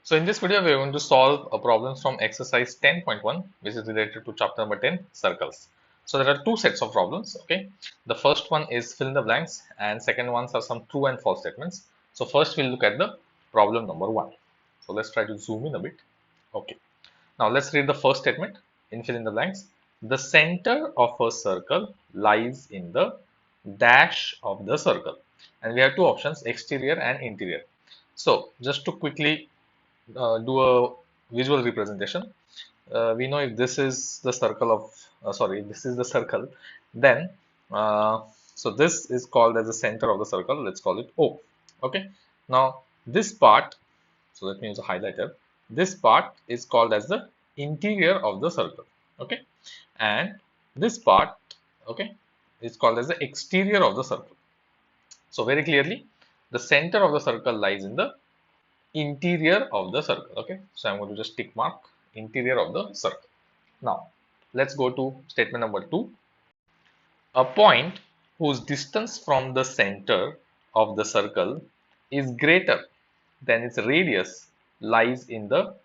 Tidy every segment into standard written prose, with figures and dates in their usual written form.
So in this video, we are going to solve a problem from exercise 10.1, which is related to chapter number 10, circles. So there are two sets of problems. Okay, the first one is fill in the blanks, and second ones are some true and false statements. So first we'll look at the problem number 1. So let's try to zoom in a bit. Okay, now let's read the first statement in fill in the blanks. The center of a circle lies in the dash of the circle, and we have two options, exterior and interior. So just to quickly do a visual representation, we know if this is the circle of this is the circle, then uh, so this is called as the center of the circle. Let's call it O. Okay, now this part, so let me use a highlighter. This part is called as the interior of the circle. Okay, and this part, okay, is called as the exterior of the circle. So very clearly, the center of the circle lies in the interior of the circle. Okay, so I'm going to just tick mark interior of the circle. Now let's go to statement number 2. A point whose distance from the center of the circle is greater than its radius lies in the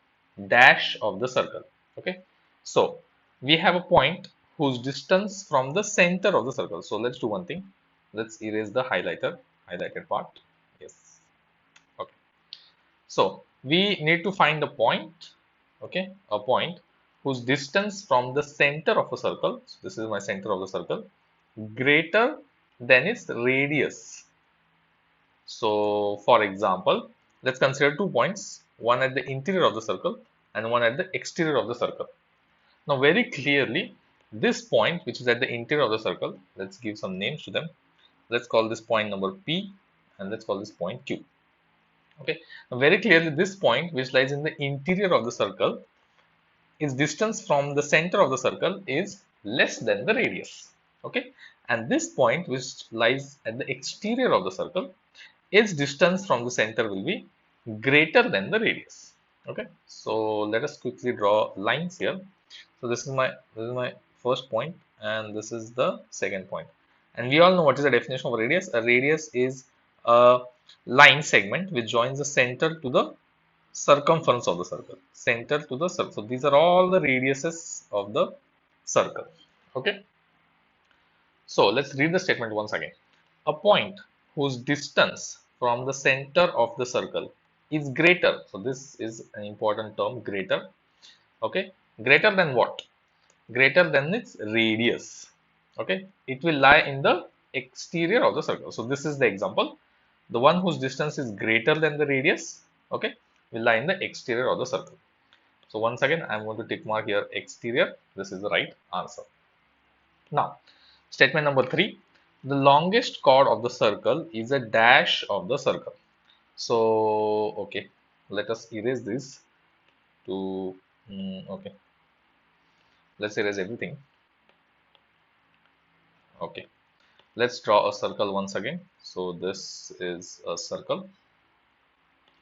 dash of the circle. Okay, so we have a point whose distance from the center of the circle. So let's do one thing, let's erase the highlighted part. Yes. Okay, so we need to find a point, okay, a point whose distance from the center of a circle, so this is my center of the circle, greater than its radius. So for example, let's consider 2 points, one at the interior of the circle and one at the exterior of the circle. Now very clearly, this point which is at the interior of the circle, let's give some names to them. Let's call this point number P and let's call this point Q. Okay, now very clearly this point which lies in the interior of the circle, its distance from the center of the circle is less than the radius. Okay, and this point which lies at the exterior of the circle, its distance from the center will be greater than the radius. Okay, so let us quickly draw lines here. So this is my first point and this is the second point, and we all know what is the definition of a radius. A radius is a line segment which joins the center to the circumference of the circle, center to the circle. So these are all the radiuses of the circle. Okay, so let's read the statement once again. A point whose distance from the center of the circle is greater, so this is an important term, greater. Okay, greater than what? Greater than its radius. Okay, it will lie in the exterior of the circle. So this is the example. The one whose distance is greater than the radius, okay, will lie in the exterior of the circle. So once again, I'm going to tick mark here exterior. This is the right answer. Now, statement number 3. The longest chord of the circle is a dash of the circle. So, okay, let us erase this to, okay, let's erase everything. Okay, let's draw a circle once again. So this is a circle.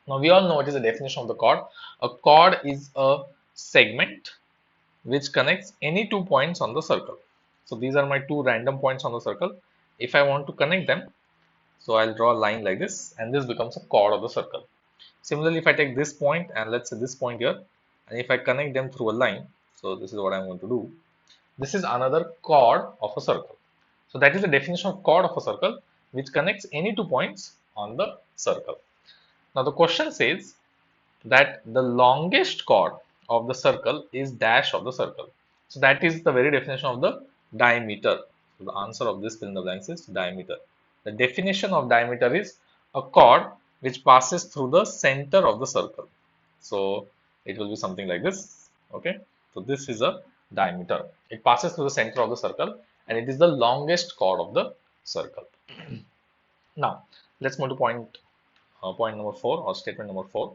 Now we all know what is the definition of the chord. A chord is a segment which connects any 2 points on the circle. So these are my 2 random points on the circle. If I want to connect them, so I'll draw a line like this and this becomes a chord of the circle. Similarly, if I take this point and let's say this point here, and if I connect them through a line, so this is what I'm going to do. This is another chord of a circle. So that is the definition of chord of a circle which connects any 2 points on the circle. Now the question says that the longest chord of the circle is dash of the circle. So that is the very definition of the diameter. So the answer of this fill in the blanks is diameter. The definition of diameter is a chord which passes through the center of the circle. So it will be something like this. Okay, so this is a diameter. It passes through the center of the circle and it is the longest chord of the circle. Now let's move to point number 4 or statement number 4.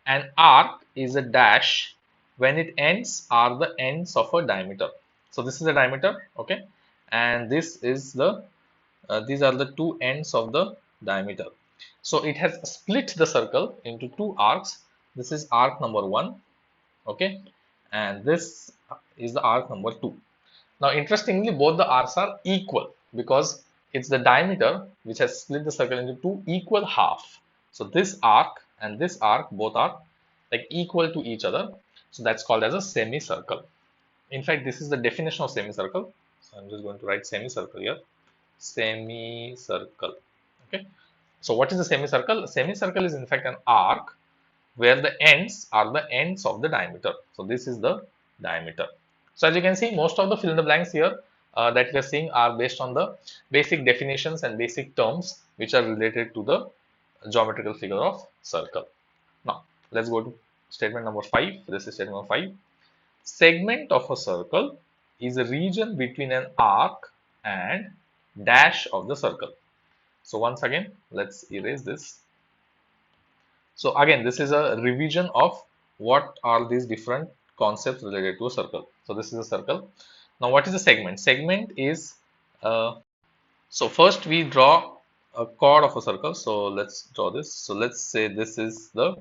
An arc is a dash when its ends are the ends of a diameter. So this is the diameter, okay, and this is the these are the 2 ends of the diameter. So it has split the circle into 2 arcs. This is arc number 1, okay, and this is the arc number 2. Now interestingly, both the arcs are equal because it's the diameter which has split the circle into 2 equal half. So this arc and this arc both are like equal to each other. So that's called as a semicircle. In fact, this is the definition of semicircle. So I'm just going to write semicircle here. Semicircle. Okay. So what is a semicircle? A semicircle is in fact an arc where the ends are the ends of the diameter. So this is the diameter. So as you can see, most of the fill in the blanks here that we are seeing are based on the basic definitions and basic terms which are related to the geometrical figure of circle. Now let's go to statement number 5. This is statement number 5. Segment of a circle is a region between an arc and dash of the circle. So once again, let's erase this. So again, this is a revision of what are these different concepts related to a circle. So this is a circle. Now what is a segment? Segment is, so first we draw a chord of a circle. So let's draw this. So let's say this is the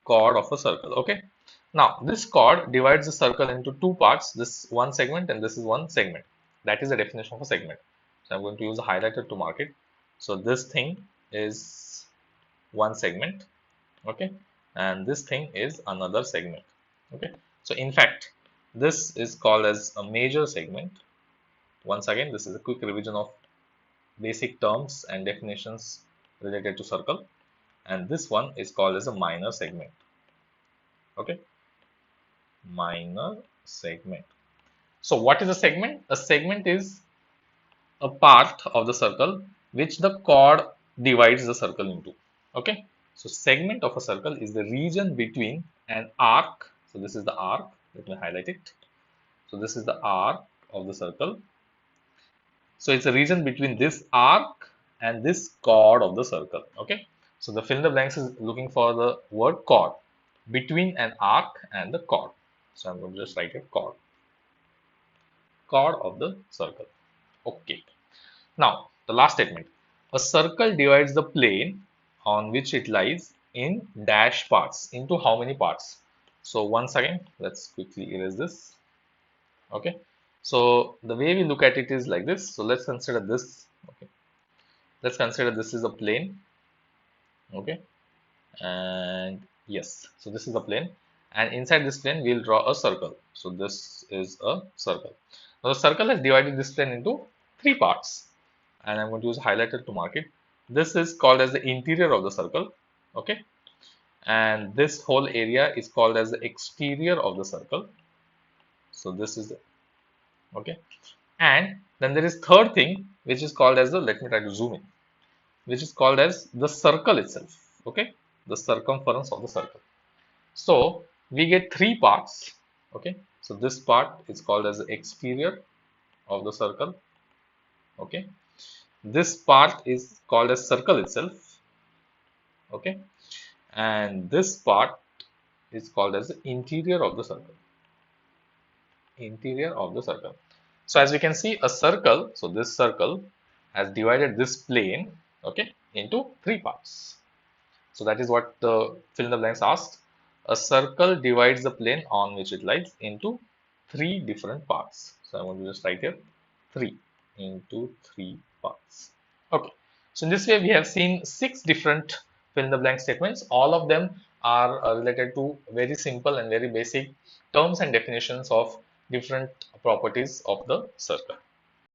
chord of a circle. Okay. Now this chord divides the circle into two parts. This one segment and this is one segment. That is the definition of a segment. So I'm going to use a highlighter to mark it. So this thing is one segment, okay, and this thing is another segment, okay. So in fact, this is called as a major segment. Once again, this is a quick revision of basic terms and definitions related to circle, and this one is called as a minor segment, okay, minor segment. So what is a segment? A segment is a part of the circle which the chord divides the circle into, okay. So segment of a circle is the region between an arc. So this is the arc. Let me highlight it. So this is the arc of the circle. So it's a region between this arc and this chord of the circle, okay. So the fill in the blanks is looking for the word chord, between an arc and the chord. So I'm going to just write it chord, chord of the circle, okay. Now, the last statement. A circle divides the plane on which it lies in dash parts. Into how many parts? So once again, let's quickly erase this. Okay. So the way we look at it is like this. So let's consider this. Okay. Let's consider this is a plane. Okay. And yes, so this is the plane. And inside this plane, we'll draw a circle. So this is a circle. Now the circle has divided this plane into three parts. And I'm going to use a highlighter to mark it. This is called as the interior of the circle, okay, and this whole area is called as the exterior of the circle. So this is okay, and then there is third thing which is called as the, let me try to zoom in, which is called as the circle itself, okay, the circumference of the circle. So we get three parts, okay. So this part is called as the exterior of the circle, okay. This part is called as circle itself, okay, and this part is called as the interior of the circle, interior of the circle. So as we can see, a circle, so this circle has divided this plane, okay, into three parts. So that is what the fill in the blanks asked. A circle divides the plane on which it lies into three different parts. So I want to just write here three, into three parts. Okay. So in this way, we have seen six different fill in the blank statements. All of them are related to very simple and very basic terms and definitions of different properties of the circle.